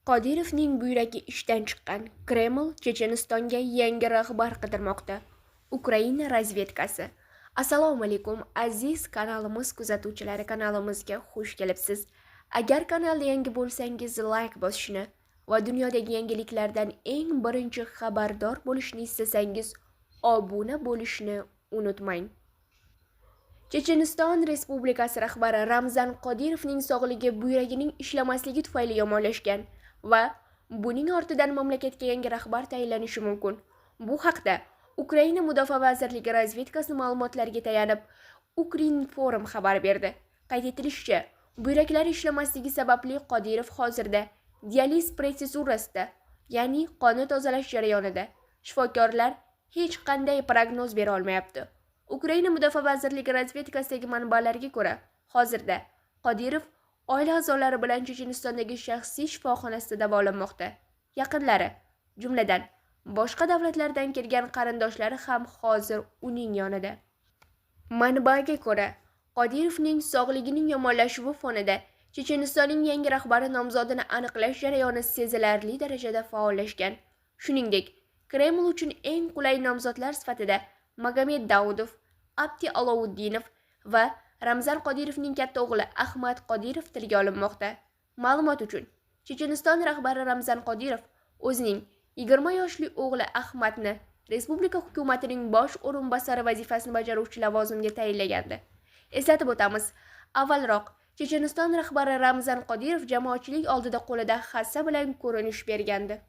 Qodirovning buyragi ishdan chiqqan. Kreml Chechenistonga yangi rahbar qidirmoqda. Ukraina razvedkasi. Assalomu alaykum aziz kanalimiz kuzatuvchilari, kanalimizga xush kelibsiz. Agar kanalda yangi bo'lsangiz like bosishni va dunyodagi yangiliklardan eng birinchi xabardor bo'lishni istasangiz obuna bo'lishni unutmang. Checheniston Respublikasi rahbari Ramzan Qodirovning sog'ligi buyragining ishlamasligi tufayli yomonlashgan va buning ortidan mamlakatga yangi rahbar tayinlanishi mumkin. Bu haqda Ukraina Mudofaa vazirligi razvedkasi ma'lumotlariga tayanib Ukrinform xabar berdi. Qayd etilishicha, buyraklari ishlamasligi sababli Qodirov hozirda dializ protsedurasida, ya'ni qonni tozalash jarayonida. Shifokorlar hech qanday prognoz bera olmayapti. Ukraina Mudofaa vazirligi razvedkasidagi manbalarga ko'ra, hozirda Qodirov oila a'zolari bilan Chechenistondagi shaxsiy shifoxonasida davolanmoqda. Yaqinlari, jumladan boshqa davlatlardan kelgan qarindoshlari ham hozir uning yonida. Manbaga ko'ra, Qodirovning sog'ligining yomonlashuvi fonida Chechenistonning yangi rahbari nomzodini aniqlash jarayoni sezilarli darajada faollashgan. Shuningdek, Kreml uchun eng qulay nomzodlar sifatida Magomed Daudov, Abdi Alovuddinov va Ramzan Qodirovning katta o'g'li Ahmad Qodirov tilga olinmoqda. Ma'lumot uchun, Checheniston rahbari Ramzan Qodirov o'zining 20 yoshli o'g'li Ahmadni respublika hukumatining bosh o'rinbosari vazifasini bajaruvchi lavozimga tayinlagandi. Eslatib o'tamiz, avvalroq Checheniston rahbari Ramzan Qodirov jamoatchilik oldida qo'lida hassa bilan ko'rinish bergandi.